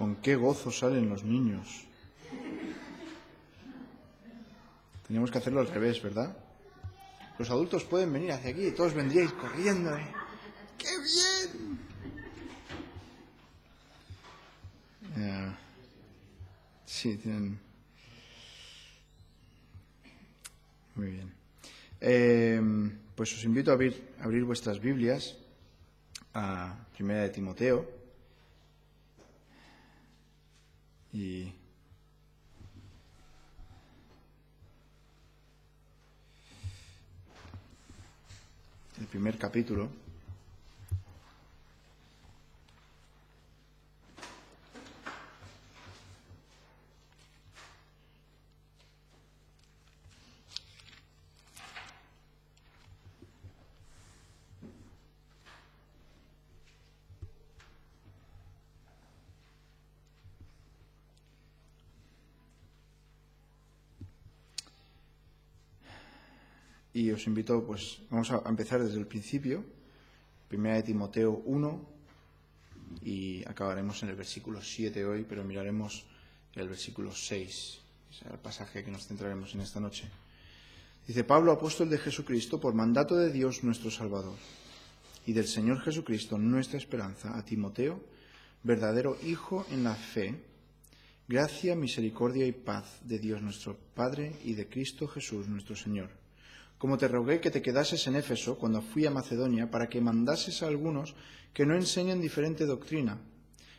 Con qué gozo salen los niños. Teníamos que hacerlo al revés, ¿verdad? Los adultos pueden venir hacia aquí y todos vendríais corriendo. ¡Qué bien! Sí, tienen... Muy bien. Pues os invito a abrir vuestras Biblias a 1 de Timoteo. Y el primer capítulo. Y os invito, pues, vamos a empezar desde el principio, 1 de Timoteo 1, y acabaremos en el versículo 7 hoy, pero miraremos el versículo 6, que será el pasaje que nos centraremos en esta noche. Dice: Pablo, apóstol de Jesucristo, por mandato de Dios nuestro Salvador, y del Señor Jesucristo, nuestra esperanza, a Timoteo, verdadero hijo en la fe, gracia, misericordia y paz de Dios nuestro Padre y de Cristo Jesús nuestro Señor. Como te rogué que te quedases en Éfeso cuando fui a Macedonia, para que mandases a algunos que no enseñen diferente doctrina,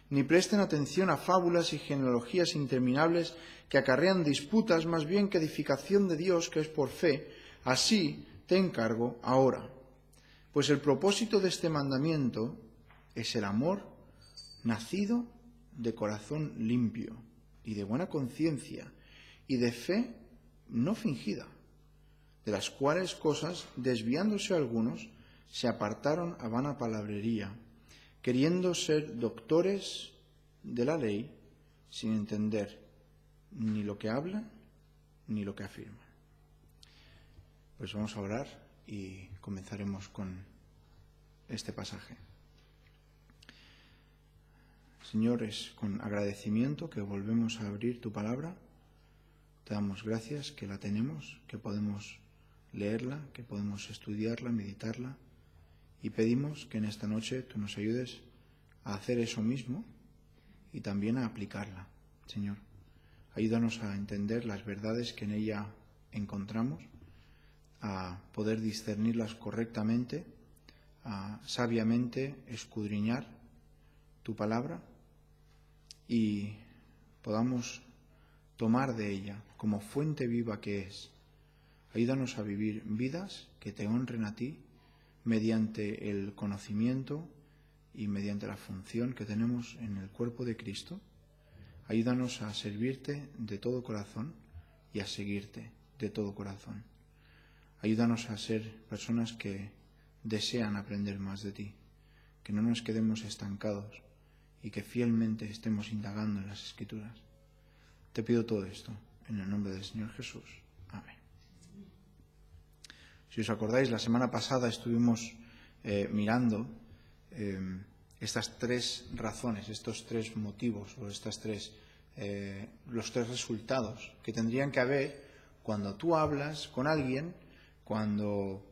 ni presten atención a fábulas y genealogías interminables que acarrean disputas más bien que edificación de Dios, que es por fe. Así te encargo ahora. Pues el propósito de este mandamiento es el amor nacido de corazón limpio y de buena conciencia y de fe no fingida, de las cuales cosas, desviándose algunos, se apartaron a vana palabrería, queriendo ser doctores de la ley, sin entender ni lo que hablan ni lo que afirman. Pues vamos a orar y comenzaremos con este pasaje. Señores, con agradecimiento que volvemos a abrir tu palabra, te damos gracias que la tenemos, que podemos leerla, que podemos estudiarla, meditarla, y pedimos que en esta noche tú nos ayudes a hacer eso mismo y también a aplicarla. Señor, ayúdanos a entender las verdades que en ella encontramos, a poder discernirlas correctamente, a sabiamente escudriñar tu palabra y podamos tomar de ella como fuente viva que es. Ayúdanos a vivir vidas que te honren a ti mediante el conocimiento y mediante la función que tenemos en el cuerpo de Cristo. Ayúdanos a servirte de todo corazón y a seguirte de todo corazón. Ayúdanos a ser personas que desean aprender más de ti, que no nos quedemos estancados y que fielmente estemos indagando en las Escrituras. Te pido todo esto en el nombre del Señor Jesús. Amén. Si os acordáis, la semana pasada estuvimos mirando estas tres razones, estos tres motivos o los tres resultados que tendrían que haber cuando tú hablas con alguien, cuando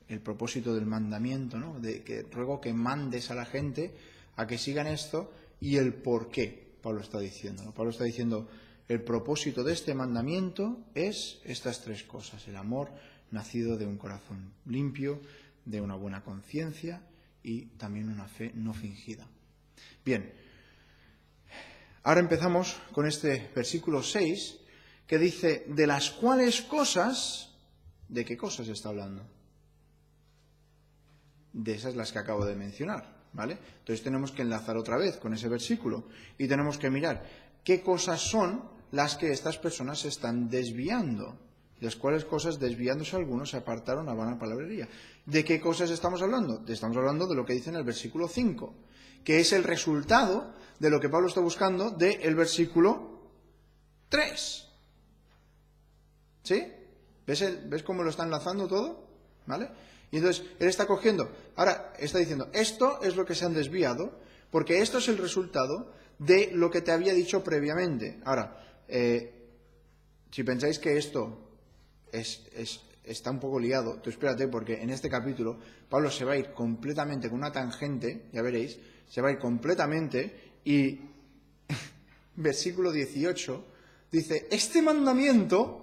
el propósito del mandamiento, ¿no?, de que ruego que mandes a la gente a que sigan esto, y el por qué Pablo está diciendo, ¿no? Pablo está diciendo: el propósito de este mandamiento es estas tres cosas: el amor nacido de un corazón limpio, de una buena conciencia y también una fe no fingida. Bien, ahora empezamos con este versículo 6 que dice: de las cuales cosas. ¿De qué cosas está hablando? De esas las que acabo de mencionar, ¿vale? Entonces tenemos que enlazar otra vez con ese versículo y tenemos que mirar qué cosas son las que estas personas se están desviando, las cuales cosas, desviándose algunos, se apartaron a vana palabrería. ¿De qué cosas estamos hablando? Estamos hablando de lo que dice en el versículo 5, que es el resultado de lo que Pablo está buscando del versículo 3. ¿Sí? ¿Ves cómo lo está enlazando todo? ¿Vale? Y entonces él está cogiendo, ahora está diciendo, esto es lo que se han desviado, porque esto es el resultado de lo que te había dicho previamente. Ahora, si pensáis que esto está un poco liado, tú espérate, porque en este capítulo Pablo se va a ir completamente con una tangente, ya veréis, se va a ir completamente y versículo 18 dice, este mandamiento,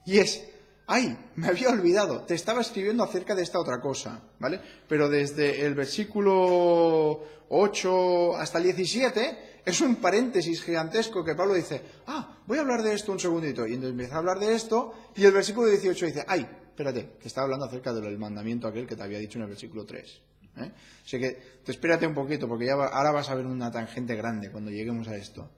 y es, ¡ay! Me había olvidado, te estaba escribiendo acerca de esta otra cosa, ¿vale? Pero desde el versículo 8 hasta el 17 es un paréntesis gigantesco que Pablo dice, voy a hablar de esto un segundito, y entonces empieza a hablar de esto, y el versículo 18 dice, ¡ay! Espérate, que estaba hablando acerca del mandamiento aquel que te había dicho en el versículo 3. Así que te espérate un poquito, porque ahora vas a ver una tangente grande cuando lleguemos a esto.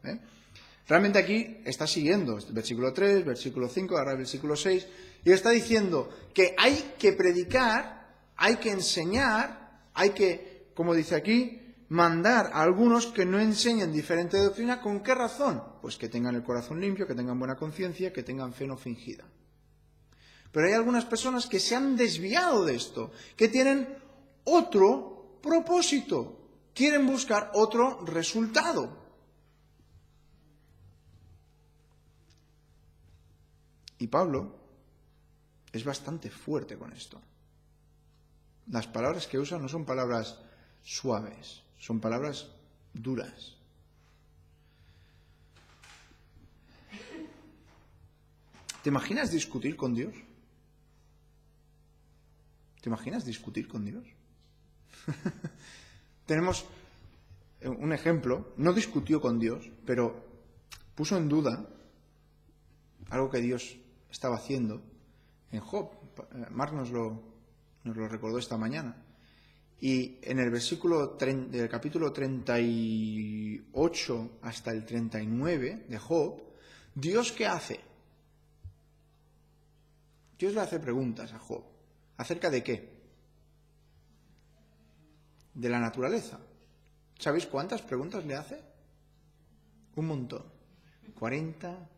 Realmente aquí está siguiendo, versículo 3, versículo 5, ahora el versículo 6, y está diciendo que hay que predicar, hay que enseñar, hay que, como dice aquí, mandar a algunos que no enseñen diferente doctrina. ¿Con qué razón? Pues que tengan el corazón limpio, que tengan buena conciencia, que tengan fe no fingida. Pero hay algunas personas que se han desviado de esto, que tienen otro propósito, quieren buscar otro resultado. Y Pablo es bastante fuerte con esto. Las palabras que usa no son palabras suaves, son palabras duras. ¿Te imaginas discutir con Dios? ¿Te imaginas discutir con Dios? Tenemos un ejemplo, no discutió con Dios, pero puso en duda algo que Dios estaba haciendo en Job. Mark nos lo recordó esta mañana. Y en el versículo del capítulo 38 hasta el 39 de Job, ¿Dios qué hace? Dios le hace preguntas a Job. ¿Acerca de qué? De la naturaleza. ¿Sabéis cuántas preguntas le hace? Un montón. 40.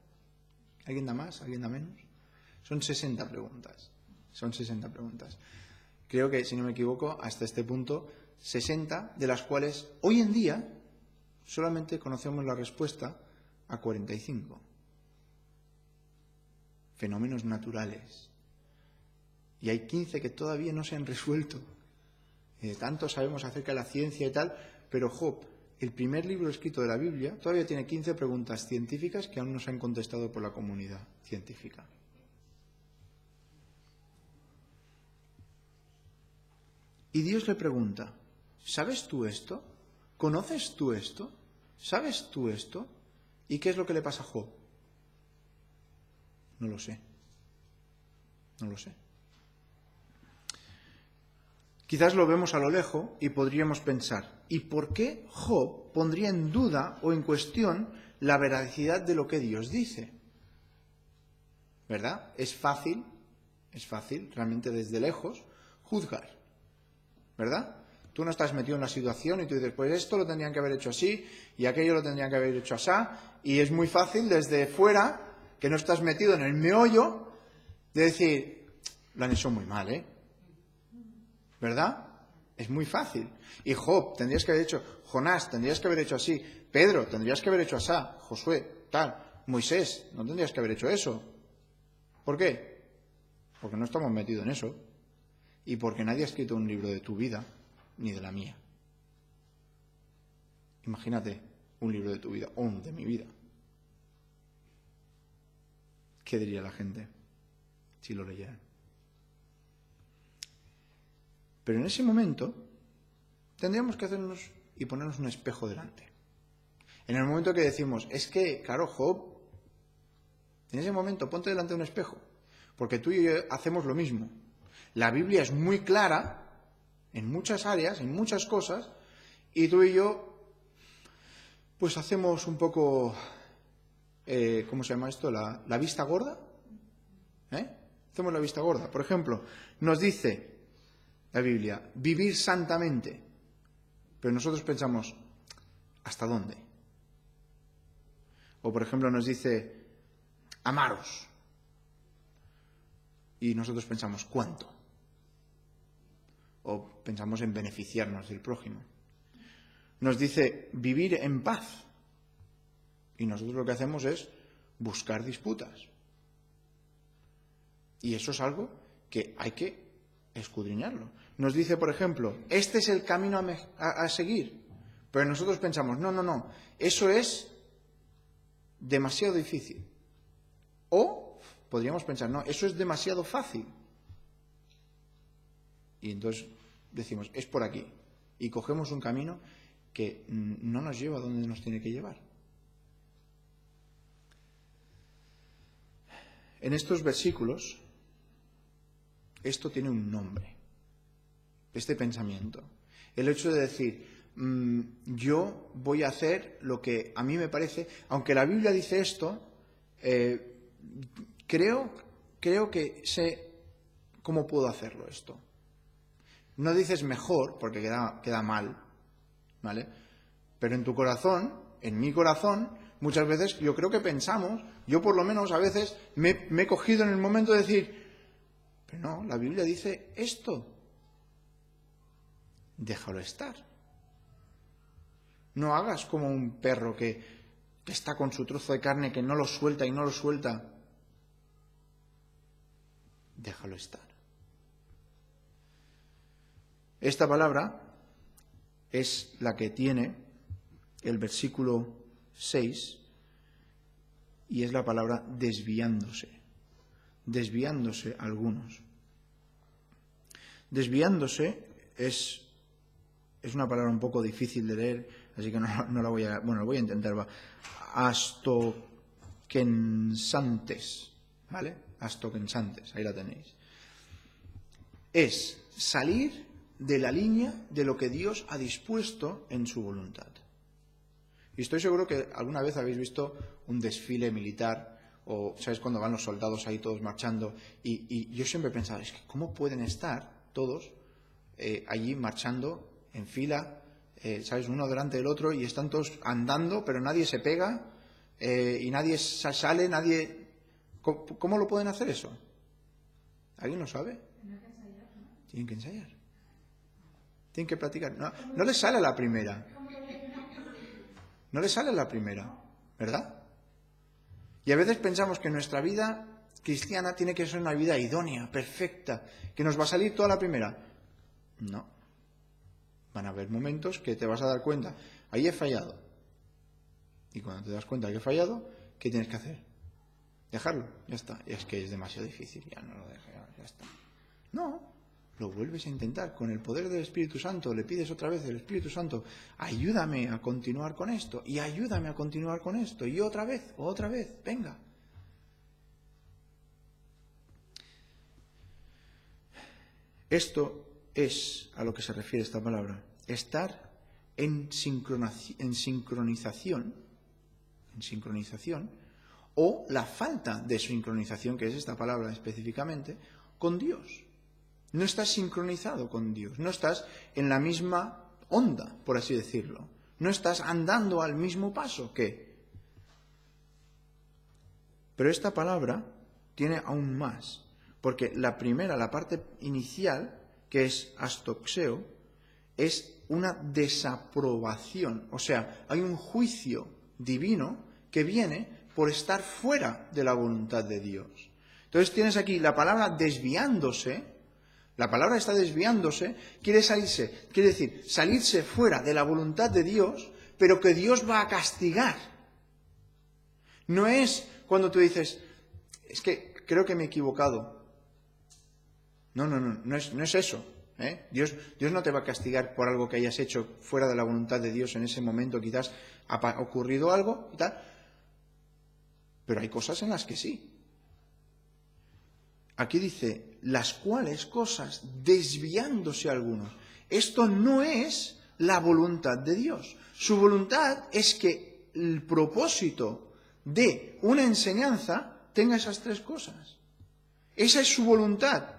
¿Alguien da más? ¿Alguien da menos? Son 60 preguntas. Son 60 preguntas. Creo que, si no me equivoco, hasta este punto, 60, de las cuales hoy en día solamente conocemos la respuesta a 45. Fenómenos naturales. Y hay 15 que todavía no se han resuelto. Tanto sabemos acerca de la ciencia y tal, pero Job, el primer libro escrito de la Biblia, todavía tiene 15 preguntas científicas que aún no se han contestado por la comunidad científica. Y Dios le pregunta, ¿sabes tú esto? ¿Conoces tú esto? ¿Sabes tú esto? ¿Y qué es lo que le pasa a Job? No lo sé. No lo sé. Quizás lo vemos a lo lejos y podríamos pensar, ¿y por qué Job pondría en duda o en cuestión la veracidad de lo que Dios dice? ¿Verdad? Es fácil realmente desde lejos juzgar, ¿verdad? Tú no estás metido en la situación y tú dices, pues esto lo tendrían que haber hecho así y aquello lo tendrían que haber hecho así, y es muy fácil desde fuera, que no estás metido en el meollo, de decir, lo han hecho muy mal, ¿verdad? Es muy fácil. Y Job, tendrías que haber hecho, Jonás, tendrías que haber hecho así, Pedro, tendrías que haber hecho así, Josué, tal, Moisés, no tendrías que haber hecho eso. ¿Por qué? Porque no estamos metidos en eso. Y porque nadie ha escrito un libro de tu vida, ni de la mía. Imagínate un libro de tu vida, o de mi vida. ¿Qué diría la gente si lo leyeran? Pero en ese momento tendríamos que hacernos y ponernos un espejo delante. En el momento que decimos, es que, claro, Job, en ese momento ponte delante de un espejo, porque tú y yo hacemos lo mismo. La Biblia es muy clara en muchas áreas, en muchas cosas, y tú y yo, pues hacemos un poco, ¿cómo se llama esto? La vista gorda. Hacemos la vista gorda. Por ejemplo, nos dice la Biblia, vivir santamente. Pero nosotros pensamos, ¿hasta dónde? O, por ejemplo, nos dice, amaros. Y nosotros pensamos, ¿cuánto? O pensamos en beneficiarnos del prójimo. Nos dice, vivir en paz. Y nosotros lo que hacemos es buscar disputas. Y eso es algo que hay que escudriñarlo. Nos dice, por ejemplo, este es el camino a seguir. Pero nosotros pensamos, no, eso es demasiado difícil. O podríamos pensar, no, eso es demasiado fácil. Y entonces decimos, es por aquí. Y cogemos un camino que no nos lleva a donde nos tiene que llevar. En estos versículos, esto tiene un nombre, este pensamiento. El hecho de decir, yo voy a hacer lo que a mí me parece, aunque la Biblia dice esto, creo que sé cómo puedo hacerlo esto. No dices mejor, porque queda mal, ¿vale? Pero en tu corazón, en mi corazón, muchas veces yo creo que pensamos, yo por lo menos a veces me he cogido en el momento de decir, pero no, la Biblia dice esto. Déjalo estar. No hagas como un perro que está con su trozo de carne que no lo suelta y no lo suelta. Déjalo estar. Esta palabra es la que tiene el versículo 6 y es la palabra desviándose. Desviándose algunos. Desviándose es una palabra un poco difícil de leer, así que no la voy a... Bueno, lo voy a intentar. Astokensantes, ¿vale? Astokensantes, ahí la tenéis. Es salir de la línea de lo que Dios ha dispuesto en su voluntad. Y estoy seguro que alguna vez habéis visto un desfile militar, o ¿sabes? Cuando van los soldados ahí todos marchando, y yo siempre he pensado, es que ¿cómo pueden estar todos allí marchando en fila, ¿sabes? Uno delante del otro, y están todos andando, pero nadie se pega, y nadie sale, nadie... ¿Cómo lo pueden hacer eso? ¿Alguien lo sabe? Tienen que ensayar. Tienen que practicar. No les sale a la primera. No les sale a la primera, ¿verdad? Y a veces pensamos que nuestra vida cristiana tiene que ser una vida idónea, perfecta, que nos va a salir toda la primera. No. Van a haber momentos que te vas a dar cuenta, ahí he fallado. Y cuando te das cuenta que he fallado, ¿qué tienes que hacer? Dejarlo, ya está. Y es que es demasiado difícil, ya no lo dejes, ya está. No, lo vuelves a intentar. Con el poder del Espíritu Santo le pides otra vez al Espíritu Santo, ayúdame a continuar con esto, y ayúdame a continuar con esto, y otra vez, venga. Esto es a lo que se refiere esta palabra, estar en sincronización, o la falta de sincronización, que es esta palabra específicamente, con Dios. No estás sincronizado con Dios, no estás en la misma onda, por así decirlo. No estás andando al mismo paso que. Pero esta palabra tiene aún más, porque la primera, la parte inicial, que es astoxeo, es una desaprobación. O sea, hay un juicio divino que viene por estar fuera de la voluntad de Dios. Entonces tienes aquí la palabra desviándose. La palabra está desviándose, quiere decir salirse fuera de la voluntad de Dios, pero que Dios va a castigar. No es cuando tú dices, es que creo que me he equivocado. No es eso. Dios no te va a castigar por algo que hayas hecho fuera de la voluntad de Dios en ese momento, quizás ha ocurrido algo y tal, pero hay cosas en las que sí. Aquí dice, las cuales cosas desviándose algunos. Esto no es la voluntad de Dios. Su voluntad es que el propósito de una enseñanza tenga esas tres cosas. Esa es su voluntad.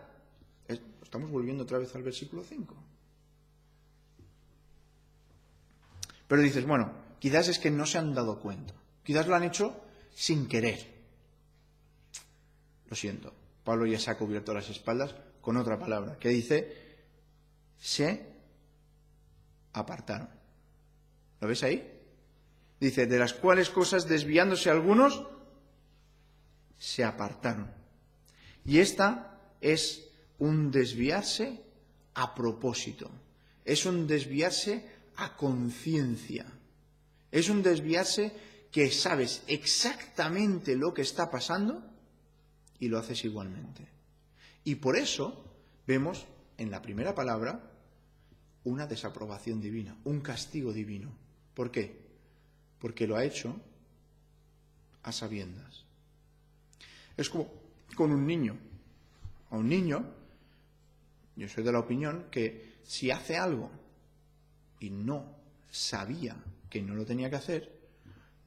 Estamos volviendo otra vez al versículo 5. Pero dices, bueno, quizás es que no se han dado cuenta. Quizás lo han hecho sin querer. Lo siento. Pablo ya se ha cubierto las espaldas con otra palabra, que dice, se apartaron. ¿Lo ves ahí? Dice, de las cuales cosas desviándose algunos, se apartaron. Y esta es un desviarse a propósito. Es un desviarse a conciencia. Es un desviarse que sabes exactamente lo que está pasando y lo haces igualmente. Y por eso vemos en la primera palabra una desaprobación divina, un castigo divino. ¿Por qué? Porque lo ha hecho a sabiendas. Es como con un niño. A un niño, yo soy de la opinión que si hace algo y no sabía que no lo tenía que hacer,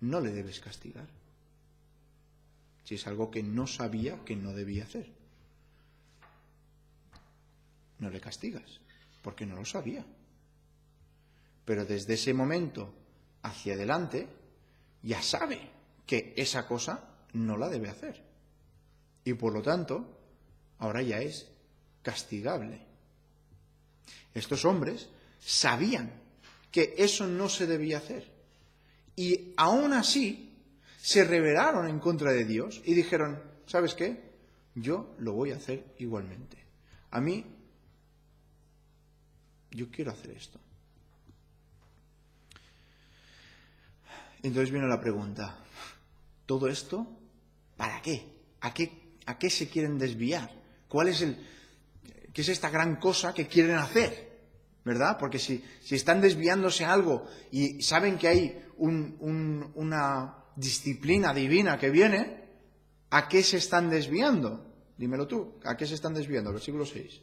no le debes castigar. Si es algo que no sabía que no debía hacer, no le castigas, porque no lo sabía. Pero desde ese momento hacia adelante, ya sabe que esa cosa no la debe hacer. Y por lo tanto, ahora ya es castigable. Estos hombres sabían que eso no se debía hacer. Y aún así se rebelaron en contra de Dios y dijeron, ¿sabes qué? Yo lo voy a hacer igualmente. A mí, yo quiero hacer esto. Entonces viene la pregunta, ¿todo esto para qué? ¿A qué se quieren desviar? ¿Qué es esta gran cosa que quieren hacer? ¿Verdad? Porque si están desviándose a algo y saben que hay una disciplina divina que viene, ¿a qué se están desviando? Dímelo tú, ¿a qué se están desviando? Versículo 6.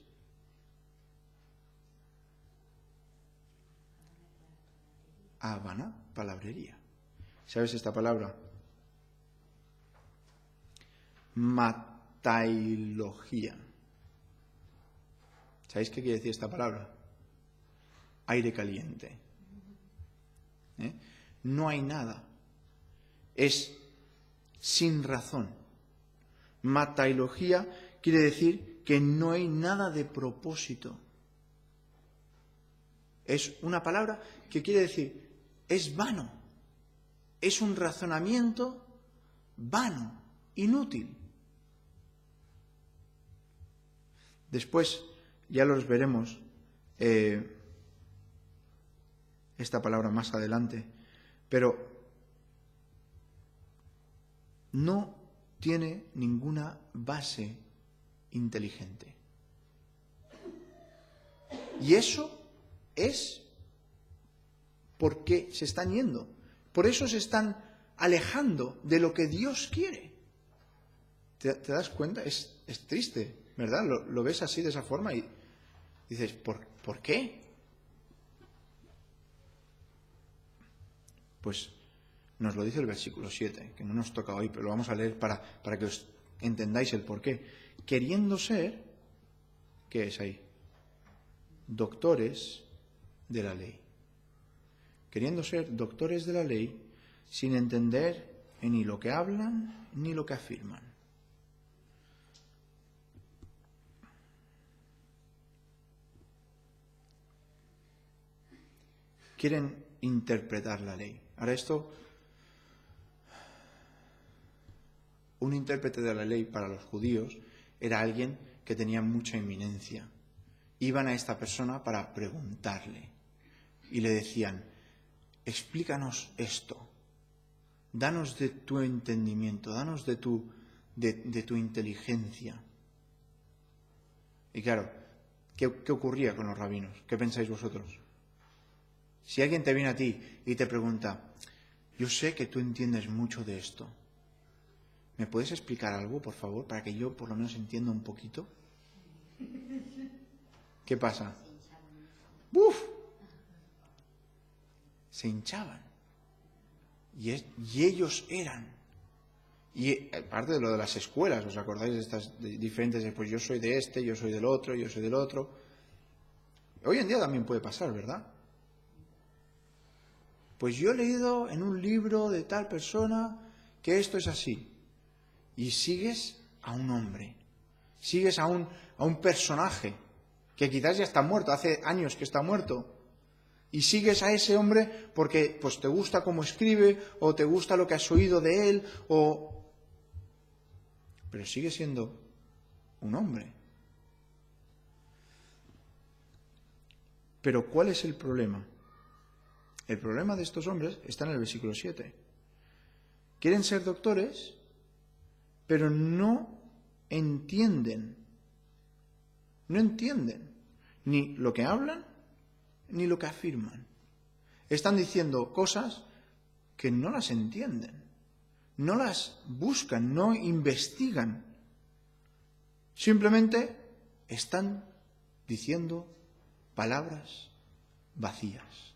A vana palabrería. ¿Sabes esta palabra? Matailogía. ¿Sabéis qué quiere decir esta palabra? Aire caliente. No hay nada. Es sin razón. Matailogía quiere decir que no hay nada de propósito. Es una palabra que quiere decir, es vano. Es un razonamiento vano, inútil. Después ya los veremos esta palabra más adelante, pero no tiene ninguna base inteligente. Y eso es porque se están yendo. Por eso se están alejando de lo que Dios quiere. ¿Te das cuenta? Es triste, ¿verdad? Lo ves así, de esa forma, y dices, ¿por qué? Pues nos lo dice el versículo 7, que no nos toca hoy, pero lo vamos a leer para que os entendáis el por qué. Queriendo ser, ¿qué es ahí? Doctores de la ley. Queriendo ser doctores de la ley sin entender ni lo que hablan ni lo que afirman. Quieren interpretar la ley. Ahora esto, un intérprete de la ley para los judíos era alguien que tenía mucha eminencia. Iban a esta persona para preguntarle y le decían, explícanos esto, danos de tu entendimiento, danos de tu inteligencia. Y claro, ¿qué ocurría con los rabinos? ¿Qué pensáis vosotros? Si alguien te viene a ti y te pregunta, yo sé que tú entiendes mucho de esto, ¿me puedes explicar algo, por favor, para que yo por lo menos entienda un poquito? ¿Qué pasa? ¡Buf! Se hinchaban. Y ellos eran. Y aparte de lo de las escuelas, ¿os acordáis de estas diferentes? Pues yo soy de este, yo soy del otro, yo soy del otro. Hoy en día también puede pasar, ¿verdad? Pues yo he leído en un libro de tal persona que esto es así. Y sigues a un hombre, sigues a un personaje que quizás ya está muerto, hace años que está muerto. Y sigues a ese hombre porque pues, te gusta cómo escribe o te gusta lo que has oído de él, pero sigue siendo un hombre. Pero ¿cuál es el problema? El problema de estos hombres está en el versículo 7. Quieren ser doctores, pero no entienden. No entienden ni lo que hablan ni lo que afirman. Están diciendo cosas que no las entienden, no las buscan, no investigan. Simplemente están diciendo palabras vacías.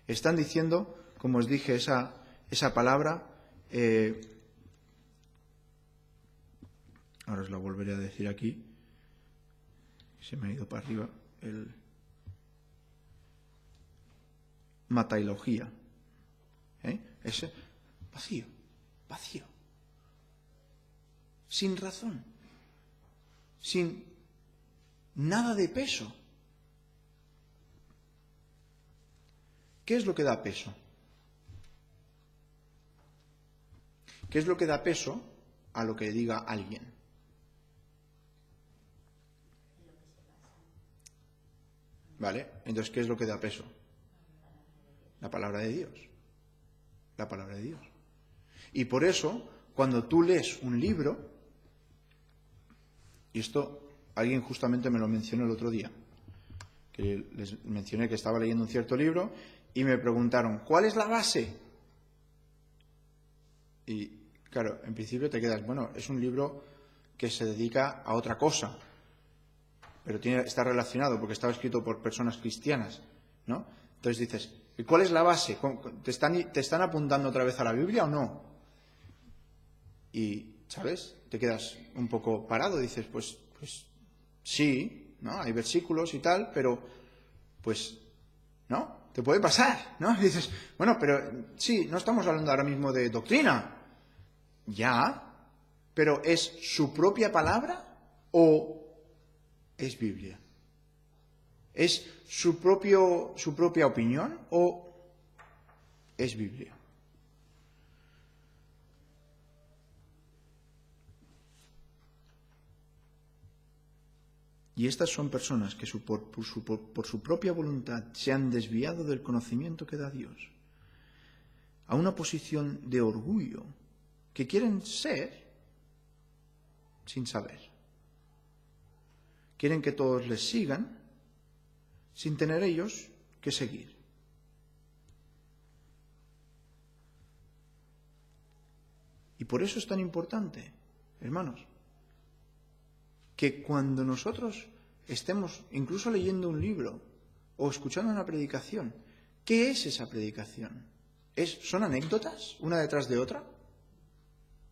Están diciendo, como os dije, esa palabra, ahora os la volveré a decir aquí, se me ha ido para arriba, matailogía. Ese vacío, sin razón, sin nada de peso. ¿Qué es lo que da peso? ¿Qué es lo que da peso a lo que diga alguien? ¿Vale? Entonces, ¿qué es lo que da peso? La palabra de Dios. La palabra de Dios. Y por eso, cuando tú lees un libro, y esto alguien justamente me lo mencionó el otro día, que les mencioné que estaba leyendo un cierto libro, y me preguntaron, ¿cuál es la base? Y claro, en principio te quedas, bueno, es un libro que se dedica a otra cosa, pero está relacionado porque estaba escrito por personas cristianas, ¿no? Entonces dices, ¿y cuál es la base? ¿Te están apuntando otra vez a la Biblia o no? Y, ¿sabes? Te quedas un poco parado, dices, pues sí, ¿no? Hay versículos y tal, pero, pues, ¿no? Te puede pasar, ¿no? Y dices, bueno, pero sí, no estamos hablando ahora mismo de doctrina. Ya, pero ¿es su propia palabra o es Biblia? ¿Es su propia opinión o es Biblia? Y estas son personas que por su propia voluntad se han desviado del conocimiento que da Dios a una posición de orgullo que quieren ser sin saber. Quieren que todos les sigan sin tener ellos que seguir. Y por eso es tan importante, hermanos, que cuando nosotros estemos incluso leyendo un libro o escuchando una predicación, ¿qué es esa predicación? ¿Son anécdotas una detrás de otra?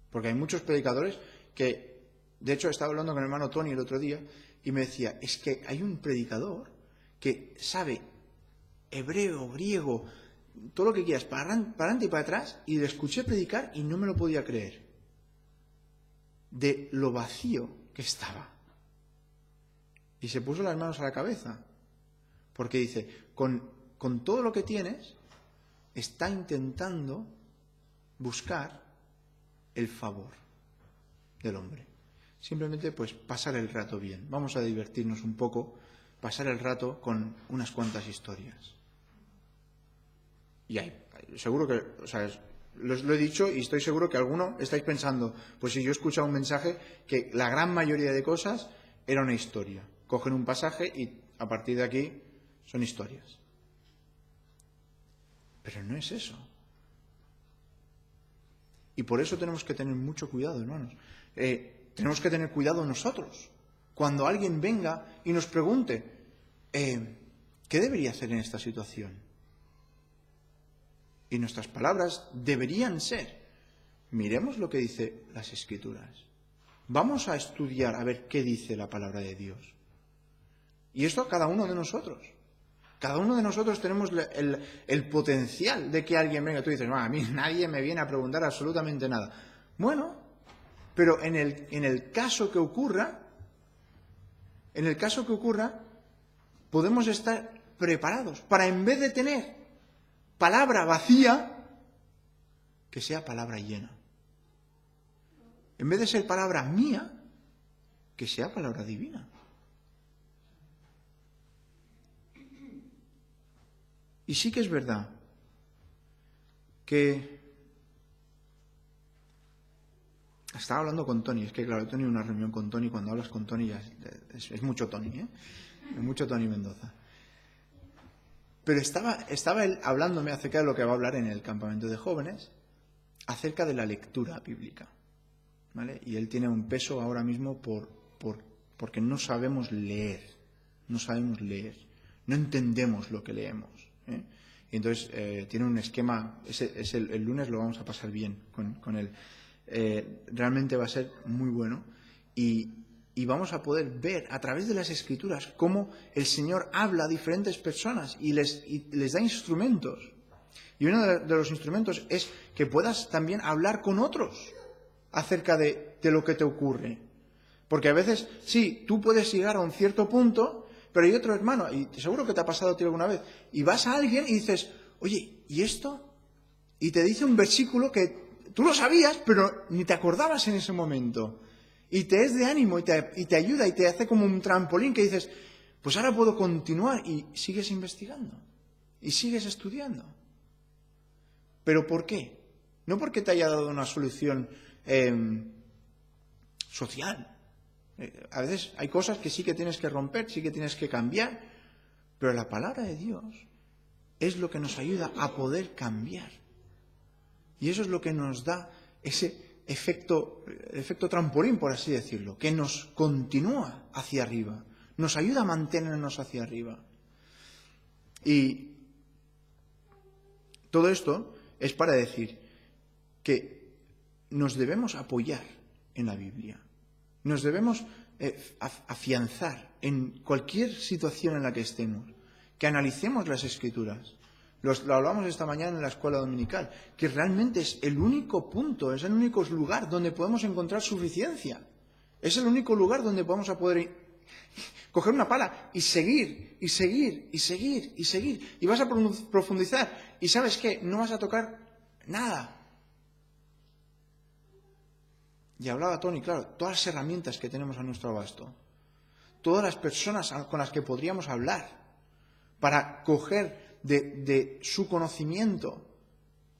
Porque hay muchos predicadores que, de hecho, estaba hablando con el hermano Tony el otro día y me decía, es que hay un predicador que sabe hebreo, griego, todo lo que quieras, para adelante y para atrás, y le escuché predicar y no me lo podía creer de lo vacío que estaba. Y se puso las manos a la cabeza, porque dice, con todo lo que tienes, está intentando buscar el favor del hombre. Simplemente, pues, pasar el rato bien. Vamos a divertirnos un poco, pasar el rato con unas cuantas historias. Y seguro que, lo he dicho y estoy seguro que alguno estáis pensando, pues si yo he escuchado un mensaje que la gran mayoría de cosas era una historia. Cogen un pasaje y a partir de aquí son historias. Pero no es eso. Y por eso tenemos que tener mucho cuidado, hermanos. Tenemos que tener cuidado nosotros. Cuando alguien venga y nos pregunte, ¿qué debería hacer en esta situación? Y nuestras palabras deberían ser, miremos lo que dice las Escrituras. Vamos a estudiar a ver qué dice la palabra de Dios. Y esto a cada uno de nosotros. Cada uno de nosotros tenemos el potencial de que alguien venga. Tú dices, a mí nadie me viene a preguntar absolutamente nada. Bueno, pero en el caso que ocurra, podemos estar preparados para, en vez de tener palabra vacía, que sea palabra llena. En vez de ser palabra mía, que sea palabra divina. Y sí que es verdad que estaba hablando con Tony, es que claro, he tenido una reunión con Tony, cuando hablas con Tony ya es mucho Tony, es mucho Tony Mendoza. Pero estaba él hablándome acerca de lo que va a hablar en el campamento de jóvenes, acerca de la lectura bíblica, ¿vale? Y él tiene un peso ahora mismo porque no sabemos leer, no entendemos lo que leemos, ¿eh? Y entonces tiene un esquema, el lunes lo vamos a pasar bien con él. Realmente va a ser muy bueno y vamos a poder ver a través de las Escrituras cómo el Señor habla a diferentes personas y les da instrumentos. Y uno de los instrumentos es que puedas también hablar con otros acerca de lo que te ocurre. Porque a veces, sí, tú puedes llegar a un cierto punto, pero hay otro hermano, y seguro que te ha pasado a ti alguna vez, y vas a alguien y dices, oye, ¿y esto? Y te dice un versículo que tú lo sabías, pero ni te acordabas en ese momento. Y te es de ánimo y te ayuda y te hace como un trampolín que dices, pues ahora puedo continuar, y sigues investigando y sigues estudiando. ¿Pero por qué? No porque te haya dado una solución social. A veces hay cosas que sí que tienes que romper, sí que tienes que cambiar, pero la palabra de Dios es lo que nos ayuda a poder cambiar. Y eso es lo que nos da ese efecto trampolín, por así decirlo, que nos continúa hacia arriba, nos ayuda a mantenernos hacia arriba. Y todo esto es para decir que nos debemos apoyar en la Biblia, nos debemos afianzar en cualquier situación en la que estemos, que analicemos las Escrituras. Lo hablamos esta mañana en la escuela dominical, que realmente es el único punto, es el único lugar donde podemos encontrar suficiencia. Es el único lugar donde vamos a poder coger una pala y seguir, y seguir, y seguir, y seguir. Y vas a profundizar. Y ¿sabes qué? No vas a tocar nada. Y hablaba Tony, claro, todas las herramientas que tenemos a nuestro abasto, todas las personas con las que podríamos hablar para coger de su conocimiento,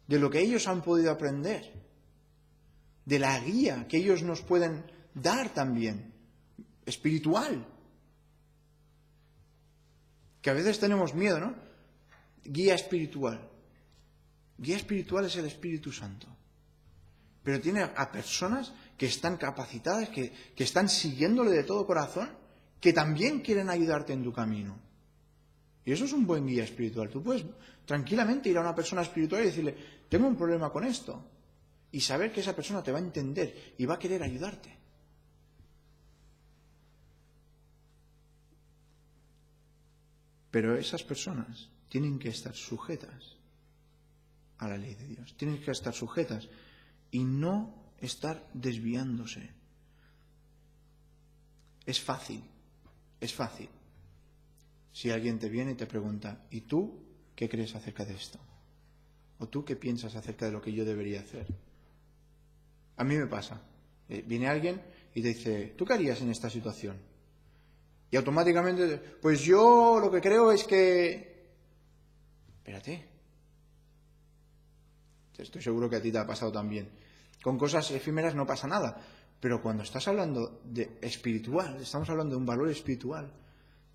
de lo que ellos han podido aprender, de la guía que ellos nos pueden dar también, espiritual. Que a veces tenemos miedo, ¿no? Guía espiritual. Guía espiritual es el Espíritu Santo. Pero tiene a personas que están capacitadas, que están siguiéndole de todo corazón, que también quieren ayudarte en tu camino. Y eso es un buen guía espiritual. Tú puedes tranquilamente ir a una persona espiritual y decirle, tengo un problema con esto. Y saber que esa persona te va a entender y va a querer ayudarte. Pero esas personas tienen que estar sujetas a la ley de Dios. Tienen que estar sujetas y no estar desviándose. Es fácil. Si alguien te viene y te pregunta, ¿y tú qué crees acerca de esto? ¿O tú qué piensas acerca de lo que yo debería hacer? A mí me pasa. Viene alguien y te dice, ¿tú qué harías en esta situación? Y automáticamente, pues yo lo que creo es que... Espérate. Estoy seguro que a ti te ha pasado también. Con cosas efímeras no pasa nada. Pero cuando estás hablando de espiritual, estamos hablando de un valor espiritual,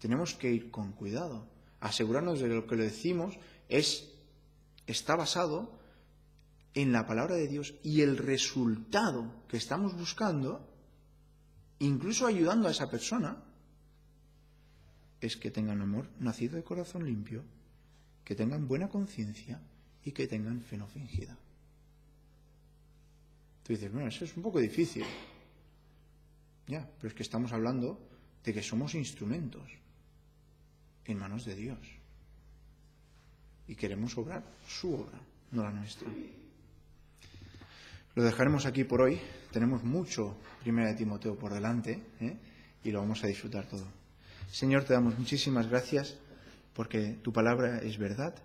tenemos que ir con cuidado. Asegurarnos de que lo que le decimos está basado en la palabra de Dios y el resultado que estamos buscando, incluso ayudando a esa persona, es que tengan amor nacido de corazón limpio, que tengan buena conciencia y que tengan fe no fingida. Tú dices, bueno, eso es un poco difícil. Ya, pero es que estamos hablando de que somos instrumentos en manos de Dios. Y queremos obrar su obra, no la nuestra. Lo dejaremos aquí por hoy. Tenemos mucho 1 Timoteo por delante, y lo vamos a disfrutar todo. Señor, te damos muchísimas gracias porque tu palabra es verdad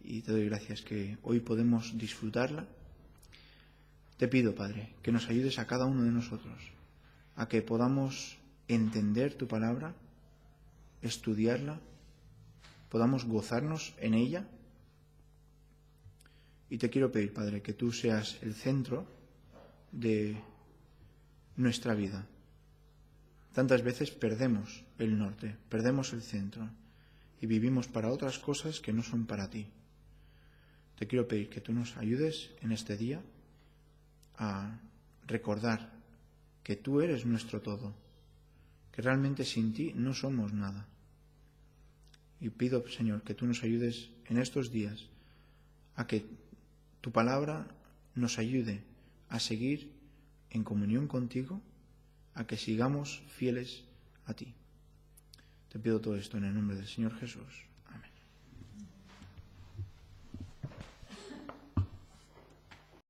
y te doy gracias que hoy podemos disfrutarla. Te pido, Padre, que nos ayudes a cada uno de nosotros a que podamos entender tu palabra, estudiarla, podamos gozarnos en ella. Y te quiero pedir, Padre, que tú seas el centro de nuestra vida. Tantas veces perdemos el norte, perdemos el centro y vivimos para otras cosas que no son para ti. Te quiero pedir que tú nos ayudes en este día a recordar que tú eres nuestro todo, que realmente sin ti no somos nada. Y pido, Señor, que tú nos ayudes en estos días a que tu palabra nos ayude a seguir en comunión contigo, a que sigamos fieles a ti. Te pido todo esto en el nombre del Señor Jesús.